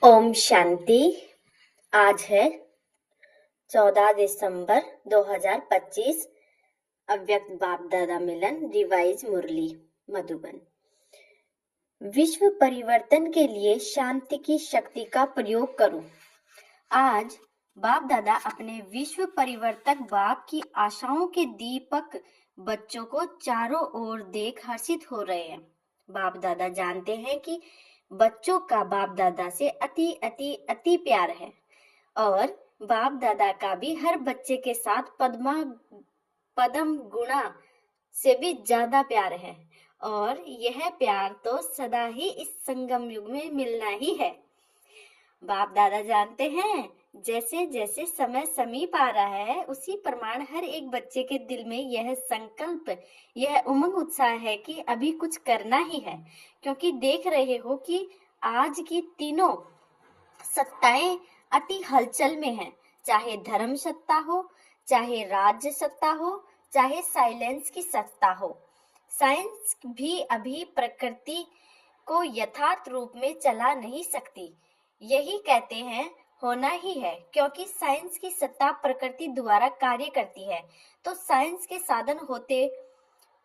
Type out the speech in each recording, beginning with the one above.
ओम शांति। आज है 14 दिसंबर 2025। अव्यक्त बाप दादा मिलन रिवाइज मुरली मधुबन। विश्व परिवर्तन के लिए शांति की शक्ति का प्रयोग करो। आज बाप दादा अपने विश्व परिवर्तक बाप की आशाओं के दीपक बच्चों को चारों ओर देख हर्षित हो रहे हैं। बाप दादा जानते हैं कि बच्चों का बाप दादा से अति अति अति प्यार है और बाप दादा का भी हर बच्चे के साथ पदम गुणा से भी ज्यादा प्यार है और यह प्यार तो सदा ही इस संगम युग में मिलना ही है। बाप दादा जानते हैं जैसे जैसे समय समीप आ रहा है उसी प्रमाण हर एक बच्चे के दिल में यह संकल्प, यह उमंग उत्साह है कि अभी कुछ करना ही है, क्योंकि देख रहे हो कि आज की तीनों सत्ताएं अति हलचल में हैं। चाहे धर्म सत्ता हो, चाहे राज्य सत्ता हो, चाहे साइलेंस की सत्ता हो। साइंस भी अभी प्रकृति को यथार्थ रूप में चला नहीं सकती। यही कहते हैं होना ही है, क्योंकि साइंस की सत्ता प्रकृति द्वारा कार्य करती है। तो साइंस के साधन होते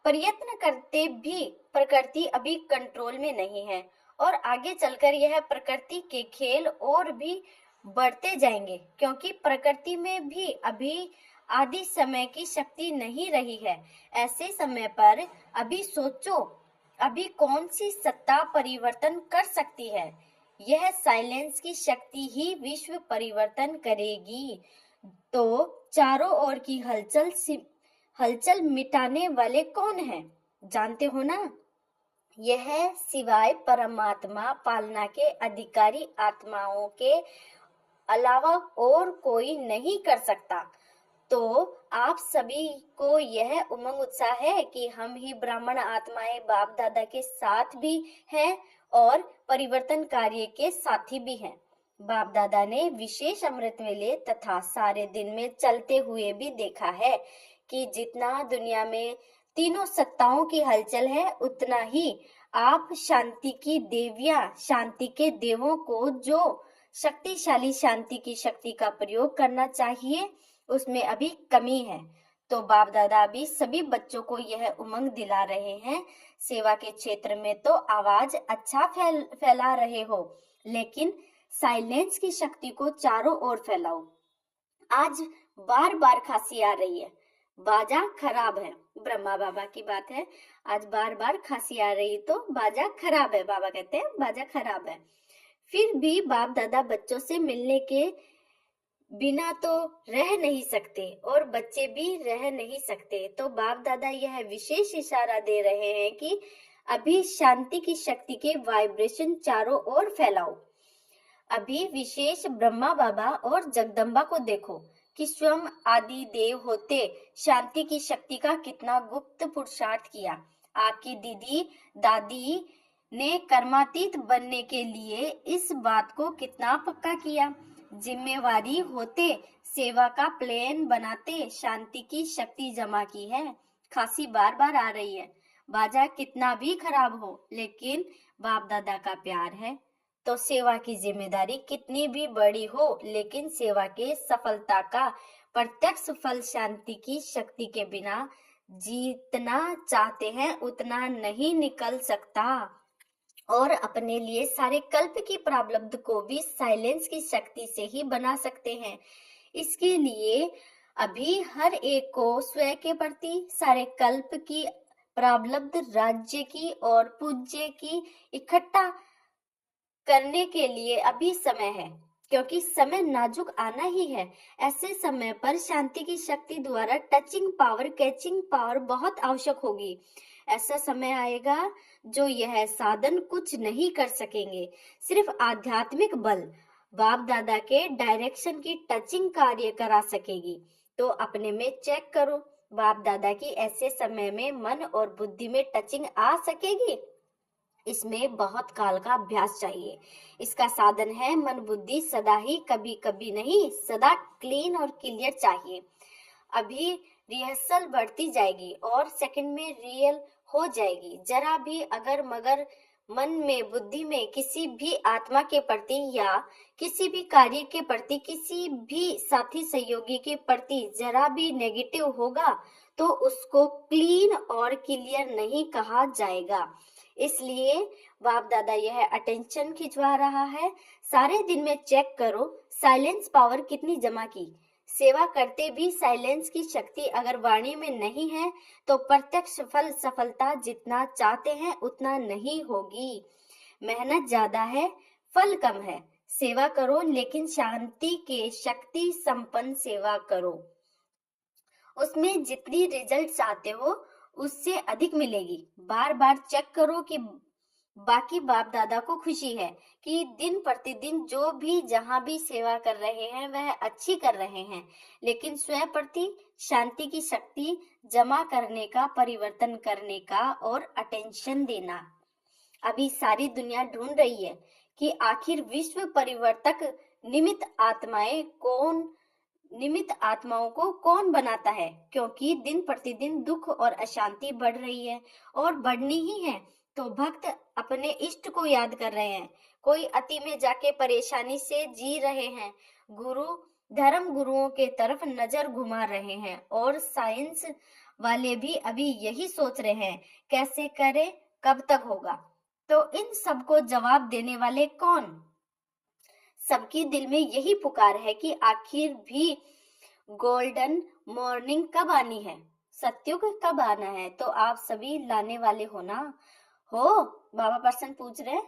प्रयत्न करते भी प्रकृति अभी कंट्रोल में नहीं है और आगे चलकर यह प्रकृति के खेल और भी बढ़ते जाएंगे, क्योंकि प्रकृति में भी अभी आदि समय की शक्ति नहीं रही है। ऐसे समय पर अभी सोचो, अभी कौन सी सत्ता परिवर्तन कर सकती है? यह साइलेंस की शक्ति ही विश्व परिवर्तन करेगी। तो चारों ओर की हलचल मिटाने वाले कौन हैं? जानते हो ना? यह सिवाय परमात्मा पालना के अधिकारी आत्माओं के अलावा और कोई नहीं कर सकता। तो आप सभी को यह उमंग उत्साह है कि हम ही ब्राह्मण आत्माएं बाप दादा के साथ भी हैं और परिवर्तन कार्य के साथी भी हैं। बाप दादा ने विशेष अमृत वेले तथा सारे दिन में चलते हुए भी देखा है कि जितना दुनिया में तीनों सत्ताओं की हलचल है, उतना ही आप शांति की देवियां, शांति के देवों को जो शक्तिशाली शांति की शक्ति का प्रयोग करना चाहिए, उसमें अभी कमी है। तो बाप दादा भी सभी बच्चों को यह उमंग दिला रहे हैं। सेवा के क्षेत्र में तो आवाज अच्छा फैला रहे हो, लेकिन साइलेंस की शक्ति को चारों ओर फैलाओ। आज बार बार खांसी आ रही है, बाजा खराब है। ब्रह्मा बाबा की बात है। आज बार बार खांसी आ रही तो बाजा खराब है। बाबा कहते हैं बाजा खराब है। फिर भी बाप दादा बच्चों से मिलने के बिना तो रह नहीं सकते और बच्चे भी रह नहीं सकते। तो बाप दादा यह विशेष इशारा दे रहे हैं कि अभी शांति की शक्ति के वाइब्रेशन चारों ओर फैलाओ। अभी विशेष ब्रह्मा बाबा और जगदम्बा को देखो कि स्वयं आदि देव होते शांति की शक्ति का कितना गुप्त पुरुषार्थ किया। आपकी दीदी दादी ने कर्मातीत बनने के लिए इस बात को कितना पक्का किया। जिम्मेवारी होते सेवा का प्लान बनाते शांति की शक्ति जमा की है। खांसी बार बार आ रही है, बाजा कितना भी खराब हो, लेकिन बाप दादा का प्यार है। तो सेवा की जिम्मेदारी कितनी भी बड़ी हो, लेकिन सेवा के सफलता का प्रत्यक्ष फल शांति की शक्ति के बिना जितना चाहते हैं उतना नहीं निकल सकता। और अपने लिए सारे कल्प की प्रारब्ध को भी साइलेंस की शक्ति से ही बना सकते हैं। इसके लिए अभी हर एक को स्वयं के प्रति सारे कल्प की प्रारब्ध, राज्य की और पूज्य की इकट्ठा करने के लिए अभी समय है, क्योंकि समय नाजुक आना ही है। ऐसे समय पर शांति की शक्ति द्वारा टचिंग पावर, कैचिंग पावर बहुत आवश्यक होगी। ऐसा समय आएगा जो यह साधन कुछ नहीं कर सकेंगे। सिर्फ आध्यात्मिक बल बाप दादा के डायरेक्शन की टचिंग कार्य करा सकेगी। तो अपने में चेक करो, बाप दादा की ऐसे समय में मन और बुद्धि में टचिंग आ सकेगी? इसमें बहुत काल का अभ्यास चाहिए। इसका साधन है मन बुद्धि सदा ही, कभी कभी नहीं, सदा क्लीन और क्लियर चाहिए। अभी रिहर्सल बढ़ती जाएगी और सेकंड में रियल हो जाएगी। जरा भी अगर मगर मन में, बुद्धि में किसी भी आत्मा के प्रति या किसी भी कार्य के प्रति, किसी भी साथी सहयोगी के प्रति जरा भी नेगेटिव होगा तो उसको क्लीन और क्लियर नहीं कहा जाएगा। इसलिए बाप दादा यह अटेंशन खिंचवा रहा है, सारे दिन में चेक करो साइलेंस पावर कितनी जमा की। सेवा करते भी साइलेंस की शक्ति अगर वाणी में नहीं है तो प्रत्यक्ष फल सफलता जितना चाहते हैं उतना नहीं होगी। मेहनत ज्यादा है, फल कम है। सेवा करो लेकिन शांति के शक्ति संपन्न सेवा करो। उसमें जितनी रिजल्ट चाहते हो उससे अधिक मिलेगी। बार बार चेक करो कि बाकी बाप दादा को खुशी है कि दिन प्रतिदिन जो भी जहां भी सेवा कर रहे हैं वह अच्छी कर रहे हैं, लेकिन स्वयं प्रति शांति की शक्ति जमा करने का, परिवर्तन करने का और अटेंशन देना। अभी सारी दुनिया ढूंढ रही है कि आखिर विश्व परिवर्तक निमित्त आत्माओं को कौन बनाता है, क्योंकि दिन प्रतिदिन दुख और अशांति बढ़ रही है और बढ़नी ही है। तो भक्त अपने इष्ट को याद कर रहे हैं, कोई अति में जाके परेशानी से जी रहे हैं, धर्म गुरुओं के तरफ नजर घुमा रहे हैं और साइंस वाले भी अभी यही सोच रहे हैं कैसे करें, कब तक होगा। तो इन सबको जवाब देने वाले कौन? सबकी दिल में यही पुकार है कि आखिर भी गोल्डन मॉर्निंग कब आनी है, सत्युग कब आना है। तो आप सभी लाने वाले हो ना? हो? बाबा पर्सन पूछ रहे हैं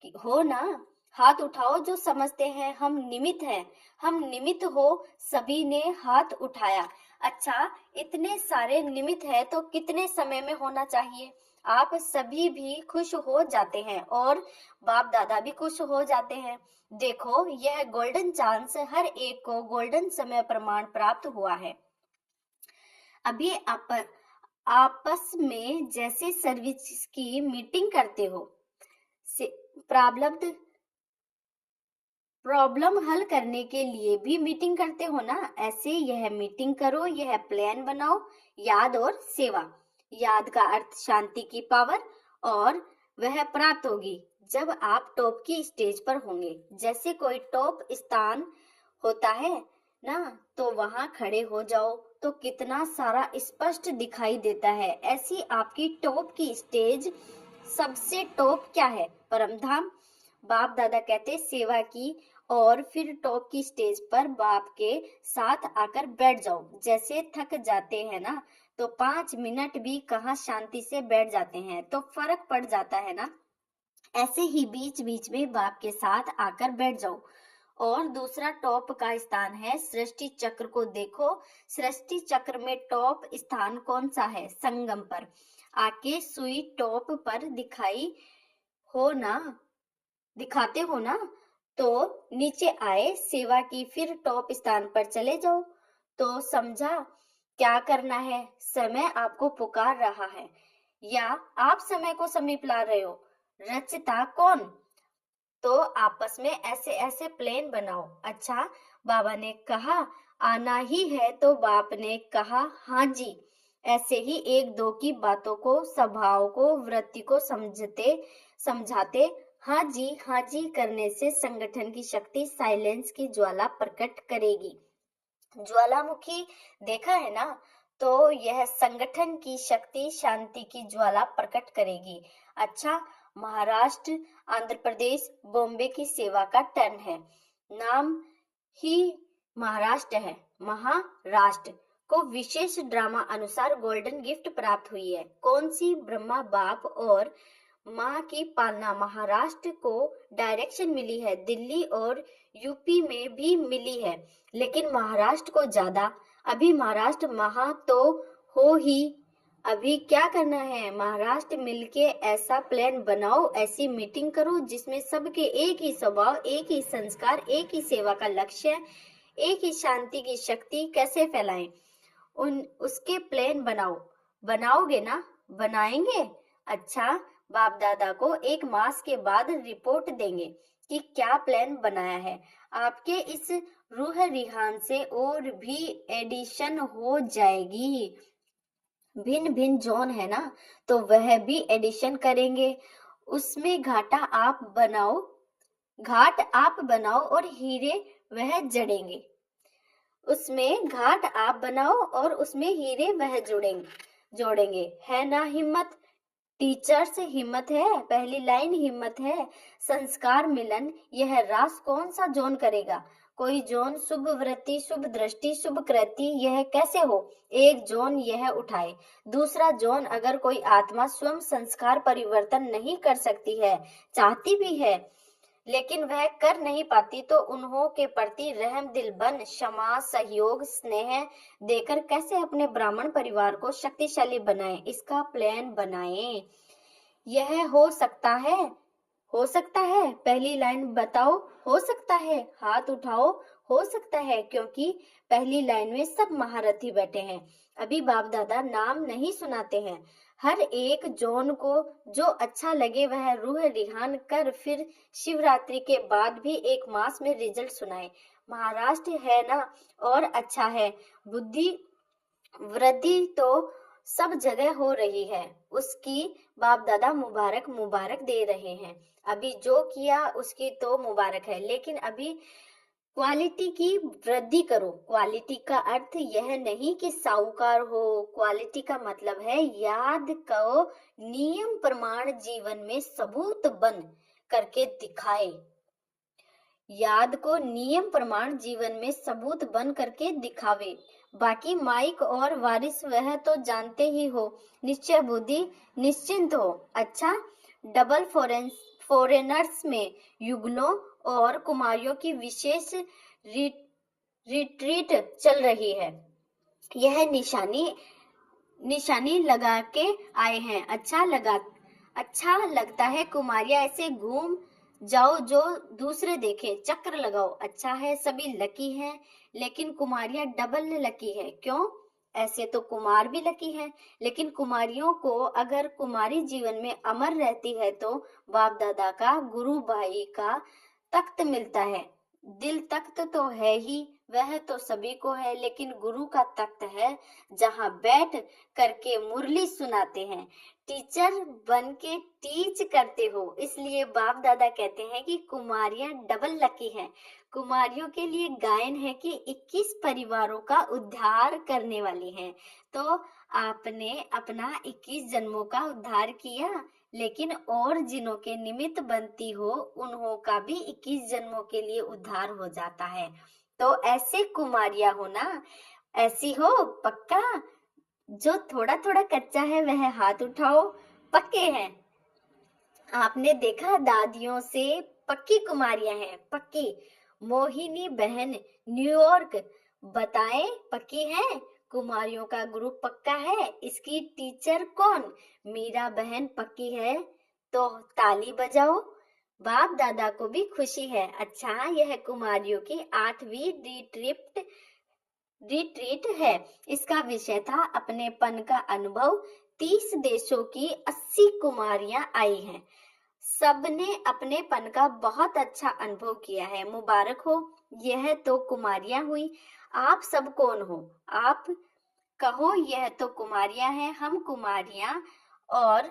कि हो ना? हाथ उठाओ जो समझते हैं हम निमित्त हैं। हम निमित्त हो, सभी ने हाथ उठाया। अच्छा, इतने सारे निमित्त है तो कितने समय में होना चाहिए? आप सभी भी खुश हो जाते हैं और बाप दादा भी खुश हो जाते हैं। देखो, यह गोल्डन चांस हर एक को गोल्डन समय प्रमाण प्राप्त हुआ है। अभी आपस में जैसे सर्विस की मीटिंग करते हो, प्रॉब्लम हल करने के लिए भी मीटिंग करते हो ना, ऐसे यह मीटिंग करो, यह प्लान बनाओ। याद और सेवा। याद का अर्थ शांति की पावर, और वह प्राप्त होगी जब आप टॉप की स्टेज पर होंगे। जैसे कोई टॉप स्थान होता है ना, तो वहां खड़े हो जाओ तो कितना सारा स्पष्ट दिखाई देता है। ऐसी आपकी टॉप की स्टेज, सबसे टॉप क्या है? परमधाम। बाप दादा कहते सेवा की और फिर टॉप की स्टेज पर बाप के साथ आकर बैठ जाओ। जैसे थक जाते हैं ना तो 5 मिनट भी कहाँ शांति से बैठ जाते हैं तो फर्क पड़ जाता है ना, ऐसे ही बीच बीच में बाप के साथ आकर बैठ जाओ। और दूसरा टॉप का स्थान है सृष्टि चक्र को देखो। सृष्टि चक्र में टॉप स्थान कौन सा है? संगम पर आके सुई टॉप पर दिखाते हो ना, तो नीचे आए सेवा की, फिर टॉप स्थान पर चले जाओ। तो समझा क्या करना है? समय आपको पुकार रहा है या आप समय को समीप ला रहे हो? रचता कौन? तो आपस में ऐसे ऐसे प्लान बनाओ। अच्छा, बाबा ने कहा आना ही है तो बाप ने कहा हाँ जी। ऐसे ही एक दो की बातों को, स्वभाव को, वृत्ति को समझाते हाँ जी करने से संगठन की शक्ति साइलेंस की ज्वाला प्रकट करेगी। ज्वालामुखी देखा है ना, तो यह संगठन की शक्ति शांति की ज्वाला प्रकट करेगी। अच्छा, महाराष्ट्र, आंध्र प्रदेश, बॉम्बे की सेवा का टर्न है। नाम ही महाराष्ट्र है। महाराष्ट्र को विशेष ड्रामा अनुसार गोल्डन गिफ्ट प्राप्त हुई है। कौन सी? ब्रह्मा बाप और माँ की पालना। महाराष्ट्र को डायरेक्शन मिली है, दिल्ली और यूपी में भी मिली है, लेकिन महाराष्ट्र को ज्यादा। अभी महाराष्ट्र महा तो हो ही। अभी क्या करना है? महाराष्ट्र मिलके ऐसा प्लान बनाओ, ऐसी मीटिंग करो जिसमें सबके एक ही स्वभाव, एक ही संस्कार, एक ही सेवा का लक्ष्य, एक ही शांति की शक्ति कैसे फैलाएं, उसके प्लान बनाओ। बनाओगे ना? बनाएंगे। अच्छा, बाप दादा को 1 मास के बाद रिपोर्ट देंगे कि क्या प्लान बनाया है। आपके इस रूह रिहान से और भी एडिशन हो जाएगी। भिन्न भिन्न जोन है ना, तो वह भी एडिशन करेंगे। उसमें घाट आप बनाओ और हीरे वह जड़ेंगे। उसमें घाट आप बनाओ और उसमें हीरे वह जोड़ेंगे। है ना हिम्मत? टीचर से हिम्मत है, पहली लाइन हिम्मत है। संस्कार मिलन यह रास कौन सा जोन करेगा? कोई जोन शुभ वृत्ति, शुभ दृष्टि, शुभ कृति यह कैसे हो? एक जोन यह उठाए। दूसरा जोन, अगर कोई आत्मा स्वयं संस्कार परिवर्तन नहीं कर सकती है, चाहती भी है लेकिन वह कर नहीं पाती, तो उन्हों के प्रति रहम दिल बन क्षमा, सहयोग, स्नेह देकर कैसे अपने ब्राह्मण परिवार को शक्तिशाली बनाएं, इसका प्लान बनाएं। यह हो सकता है? हो सकता है? पहली लाइन बताओ। हो सकता है? हाथ उठाओ। हो सकता है, क्योंकि पहली लाइन में सब महारथी बैठे हैं। अभी बाप दादा नाम नहीं सुनाते हैं। हर एक जोन को जो अच्छा लगे वह रूह रिहान कर फिर शिवरात्रि के बाद भी 1 मास में रिजल्ट सुनाए। महाराष्ट्र है ना, और अच्छा है। बुद्धि वृद्धि तो सब जगह हो रही है, उसकी बाप दादा मुबारक दे रहे हैं। अभी जो किया उसकी तो मुबारक है, लेकिन अभी क्वालिटी की वृद्धि करो। क्वालिटी का अर्थ यह नहीं कि साहूकार हो, क्वालिटी का मतलब है याद को नियम प्रमाण जीवन में सबूत बन करके दिखाए। याद को नियम प्रमाण जीवन में सबूत बन करके दिखावे। बाकी माइक और वारिस वह तो जानते ही हो। निश्चय बुद्धि, निश्चिंत हो। अच्छा, डबल फॉरेनर्स में युगलों और कुमारियों की विशेष रिट्रीट चल रही है। यह निशानी लगा के आए हैं। अच्छा लगता है कुमारियां ऐसे घूम जाओ जो दूसरे देखे। चक्र लगाओ। अच्छा है, सभी लकी हैं, लेकिन कुमारियां डबल लकी है। क्यों? ऐसे तो कुमार भी लकी है, लेकिन कुमारियों को अगर कुमारी जीवन में अमर रहती है तो बाप दादा का, गुरु भाई का तख्त मिलता है। दिल तख्त तो है ही, वह तो सभी को है, लेकिन गुरु का तख्त है जहाँ बैठ करके मुरली सुनाते हैं, टीचर बन के टीच करते हो। इसलिए बाप दादा कहते हैं कि कुमारियां डबल लकी हैं। कुमारियों के लिए गायन है कि 21 परिवारों का उद्धार करने वाली हैं। तो आपने अपना 21 जन्मों का उद्धार किया, लेकिन और जिनों के निमित्त बनती हो उन्हों का भी 21 जन्मों के लिए उद्धार हो जाता है। तो ऐसे कुमारियां हो ना, ऐसी हो पक्का। जो थोड़ा थोड़ा कच्चा है वह हाथ उठाओ। पक्के हैं? आपने देखा दादियों से पक्की कुमारियां हैं, पक्की। मोहिनी बहन न्यूयॉर्क, बताएं पक्की है? कुमारियों का ग्रुप पक्का है। इसकी टीचर कौन? मीरा बहन पक्की है, तो ताली बजाओ। बाप दादा को भी खुशी है। अच्छा, यह कुमारियों की 8वीं रिट्रीट है। इसका विषय था अपनेपन का अनुभव। 30 देशों की 80 कुमारियां आई हैं। सबने अपनेपन का बहुत अच्छा अनुभव किया है। मुबारक हो। यह तो कुमारियां हुई। आप सब कौन हो? आप कहो। यह तो कुमारियां हैं, हम कुमारियां और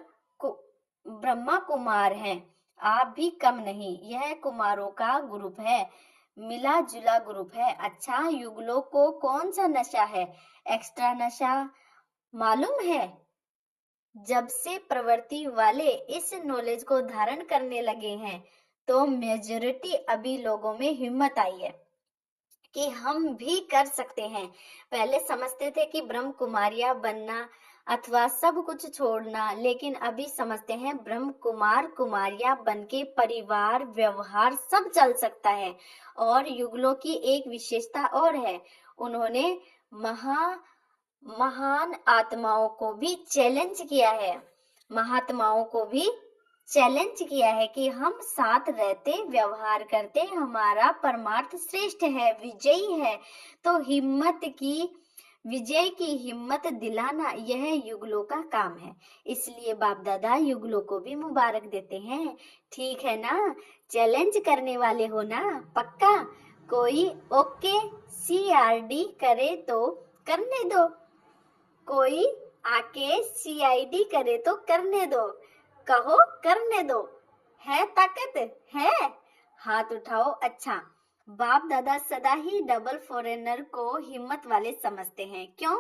ब्रह्मा कुमार हैं। आप भी कम नहीं। यह कुमारों का ग्रुप है, मिला जुला ग्रुप है। अच्छा, युगलों को कौन सा नशा है? एक्स्ट्रा नशा मालूम है? जब से प्रवृत्ति वाले इस नॉलेज को धारण करने लगे हैं, तो मेजॉरिटी अभी लोगों में हिम्मत आई है कि हम भी कर सकते हैं। पहले समझते थे कि ब्रह्म कुमारियां बनना अथवा सब कुछ छोड़ना, लेकिन अभी समझते हैं ब्रह्म कुमार कुमारियां बनके परिवार व्यवहार सब चल सकता है। और युगलों की एक विशेषता और है, उन्होंने महान आत्माओं को भी चैलेंज किया है। महात्माओं को भी चैलेंज किया है कि हम साथ रहते, व्यवहार करते, हमारा परमार्थ श्रेष्ठ है, विजयी है। तो विजय की हिम्मत दिलाना यह युगलों का काम है। इसलिए बाप दादा युगलों को भी मुबारक देते हैं। ठीक है ना? चैलेंज करने वाले हो ना? पक्का? कोई ओके CRD करे तो करने दो, कोई आके CID करे तो करने दो, कहो करने दो। है ताकत है? हाथ उठाओ। अच्छा, बाप दादा सदा ही डबल फॉरेनर को हिम्मत वाले समझते हैं। क्यों?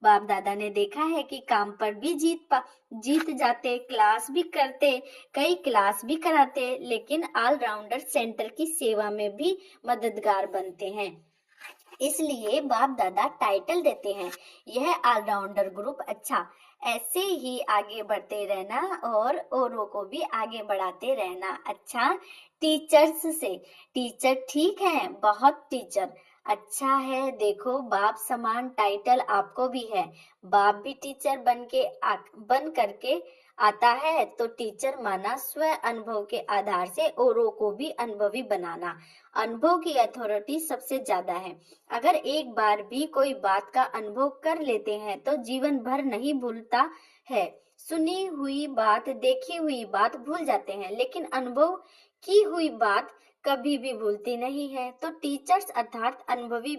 बाप दादा ने देखा है कि काम पर भी जीत जाते, क्लास भी करते, कई क्लास भी कराते, लेकिन ऑलराउंडर सेंटर की सेवा में भी मददगार बनते हैं। इसलिए बाप दादा टाइटल देते हैं, यह ऑलराउंडर ग्रुप। अच्छा, ऐसे ही आगे बढ़ते रहना और औरों को भी आगे बढ़ाते रहना। अच्छा, टीचर्स से, टीचर ठीक है, बहुत टीचर अच्छा है। देखो, बाप समान टाइटल आपको भी है। बाप भी टीचर बन करके आता है तो टीचर माना स्व अनुभव के आधार से औरों को भी अनुभवी बनाना। अनुभव की अथॉरिटी सबसे ज्यादा है। अगर एक बार भी कोई बात का अनुभव कर लेते हैं तो जीवन भर नहीं भूलता है। सुनी हुई बात, देखी हुई बात भूल जाते हैं, लेकिन अनुभव की हुई बात कभी भी भूलती नहीं है। तो टीचर्स अर्थात अनुभवी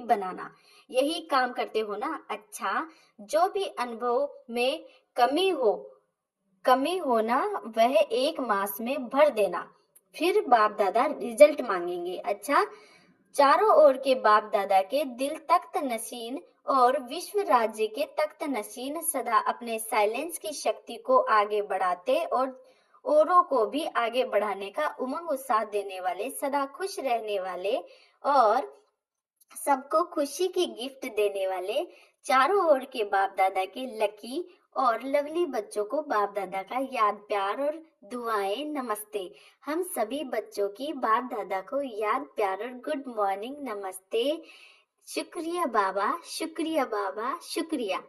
बनाना, यही काम करते हो ना। अच्छा, जो भी अनुभव में कमी हो ना, वह 1 मास में भर देना, फिर बाप दादा रिजल्ट मांगेंगे। अच्छा, चारों ओर के बाप दादा के दिल तख्त नशीन और विश्व राज्य के तख्त नशीन सदा अपने साइलेंस की शक्ति को आगे बढ़ाते और औरों को भी आगे बढ़ाने का उमंग उत्साह देने वाले, सदा खुश रहने वाले और सबको खुशी की गिफ्ट देने वाले चारों ओर के बाप दादा के लकी और लवली बच्चों को बाप दादा का याद, प्यार और दुआएं। नमस्ते। हम सभी बच्चों की बाप दादा को याद, प्यार और गुड मॉर्निंग। नमस्ते। शुक्रिया बाबा, शुक्रिया बाबा, शुक्रिया।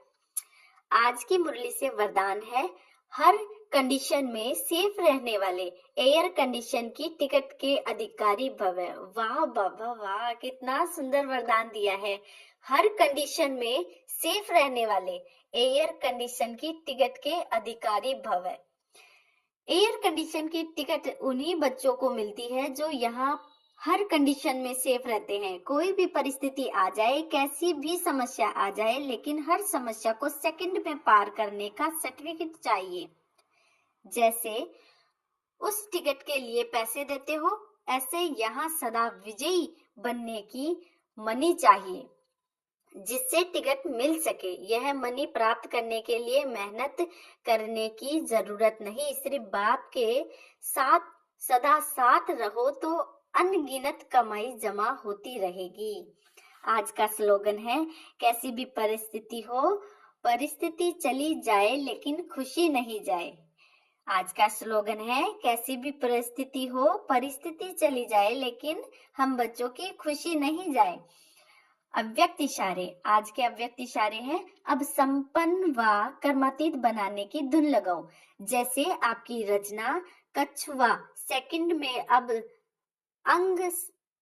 आज की मुरली से वरदान है, हर कंडीशन में सेफ रहने वाले एयर कंडीशन की टिकट के अधिकारी भव। वाह बाबा वाह, कितना सुंदर वरदान दिया है। हर कंडीशन में सेफ रहने वाले एयर कंडीशन की टिकट के अधिकारी भव। एयर कंडीशन की टिकट उन्हीं बच्चों को मिलती है जो यहाँ हर कंडीशन में सेफ रहते हैं। कोई भी परिस्थिति आ जाए, कैसी भी समस्या आ जाए, लेकिन हर समस्या को सेकंड में पार करने का सर्टिफिकेट चाहिए। जैसे उस टिकट के लिए पैसे देते हो, ऐसे यहाँ सदा विजयी बनने की मनी चाहिए जिससे टिकट मिल सके। यह मनी प्राप्त करने के लिए मेहनत करने की जरूरत नहीं, सिर्फ बाप के साथ सदा साथ रहो तो अनगिनत कमाई जमा होती रहेगी। आज का स्लोगन है, कैसी भी परिस्थिति हो, परिस्थिति चली जाए लेकिन खुशी नहीं जाए। आज का स्लोगन है, कैसी भी परिस्थिति हो, परिस्थिति चली जाए लेकिन हम बच्चों की खुशी नहीं जाए। अव्यक्त इशारे, आज के अव्यक्त इशारे हैं, अब संपन्न व कर्मातीत बनाने की धुन लगाओ। जैसे आपकी रचना कछुआ सेकंड में अब अंग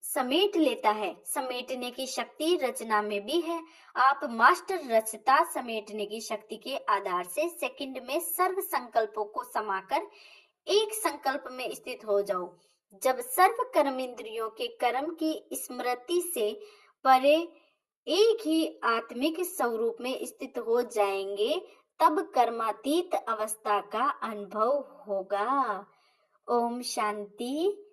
समेट लेता है, समेटने की शक्ति रचना में भी है। आप मास्टर रचता समेटने की शक्ति के आधार से सेकंड में सर्व संकल्पों को समाकर एक संकल्प में स्थित हो जाओ। जब सर्व कर्म इंद्रियों के कर्म की स्मृति से परे एक ही आत्मिक स्वरूप में स्थित हो जाएंगे, तब कर्मातीत अवस्था का अनुभव होगा। ओम शांति।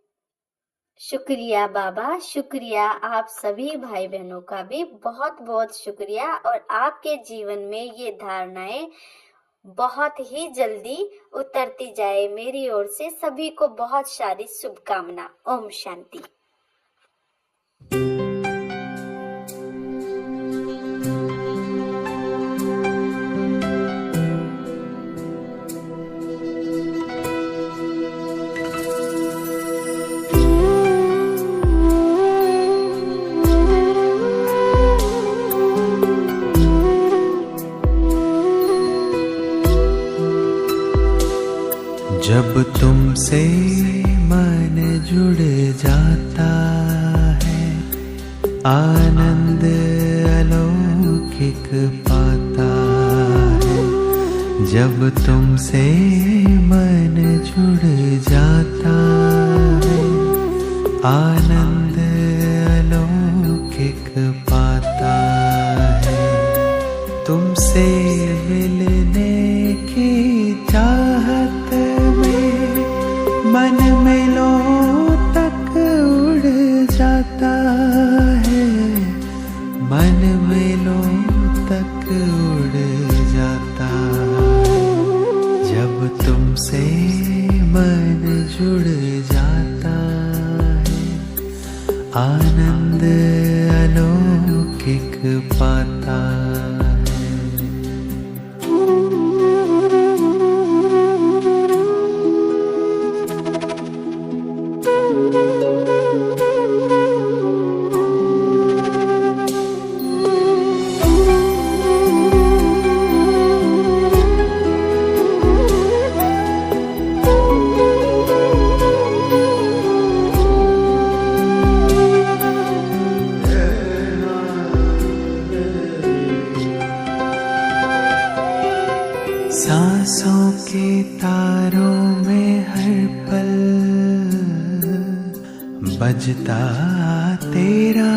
शुक्रिया बाबा, शुक्रिया। आप सभी भाई बहनों का भी बहुत बहुत शुक्रिया, और आपके जीवन में ये धारणाएं बहुत ही जल्दी उतरती जाए। मेरी ओर से सभी को बहुत सारी शुभकामना। ओम शांति। जब तुमसे मन जुड़ जाता है, आनंद अलौकिक पाता है। जब तुमसे मन जुड़ जाता है, आनंद अलौकिक पाता है। तुमसे मिलने की चाहत जुड़ जाता है, आनंद अलौकिक पाता है। सांसों के तारों में हर पल बजता तेरा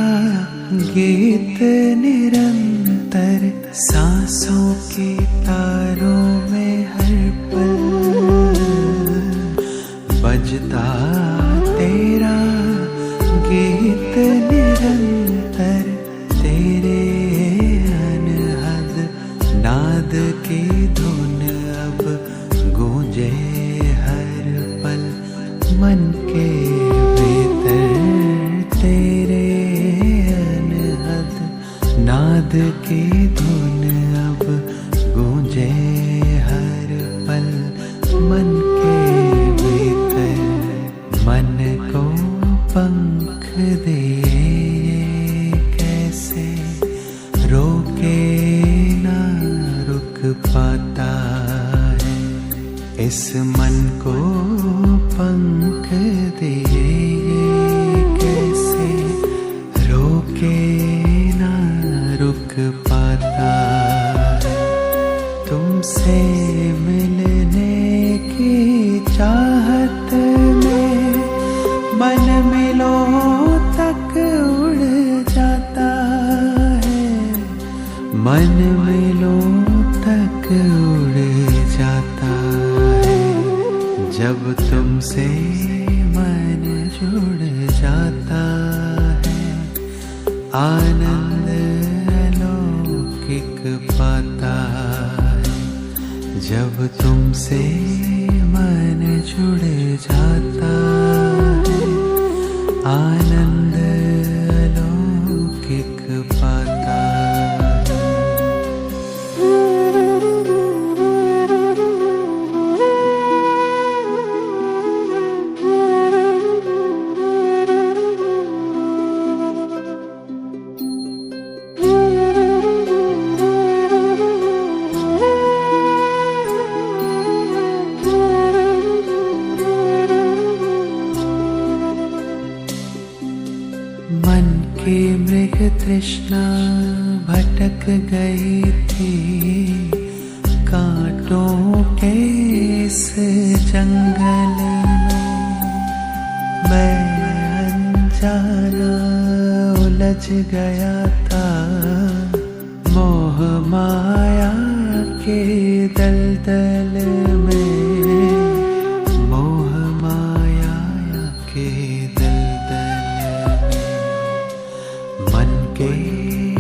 गीत निरंतर। सांसों के तारों में हर पल बजता तेरा गीत निरंतर। तेरे अनहद नाद की धुन अब गूंजे हर पल मन के भीतर। तेरे अनहद नाद की धुन अब गूंजे हर पल मन के भीतर। मन को पंख दे कैसे रोके ना रुक पाता है। इस मन को पंख दे कैसे रोके ना रुक पाता है। तुमसे मिलने की चाहत में मन मिलों तक उड़ जाता है। मन मिलों तक उड़ जाता है। जब तुमसे मन जुड़ जाता है, आनंद अलौकिक पाता है। जब तुमसे मन जुड़ जाता है, आनंद अलौकिक पाता है। मन की मृग तृष्णा भटक गई थी कांटों के इस जंगल में। मैं अनजाना उलझ गया था मोह माया के दलदल में। मोह माया के मन के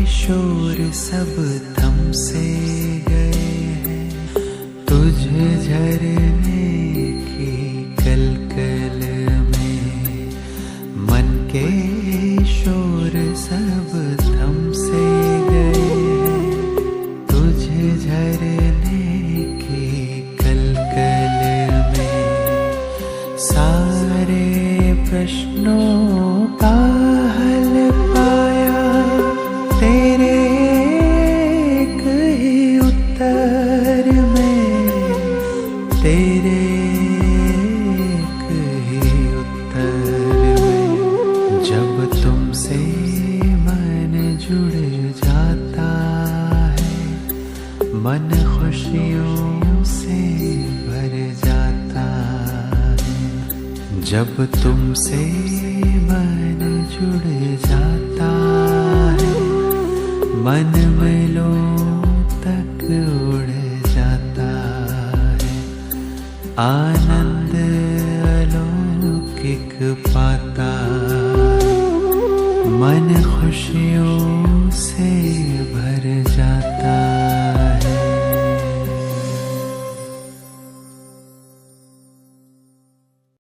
शोर सब थम से गए हैं। तुझ झरने की कलकल में मन के शोर सब थम से गए हैं। तुझ झरने की कलकल में सारे प्रश्नों का हल पाया। तेरे एक ही उत्तर में, तेरे एक ही उत्तर में। जब तुमसे मन जुड़ जाता है, मन खुशियों से भर जाता है। जब तुमसे मन जुड़ जाता है, मन मिलों तक उड़ जाता है। आनंद अलौकिक पाता है। मन खुशियों से भर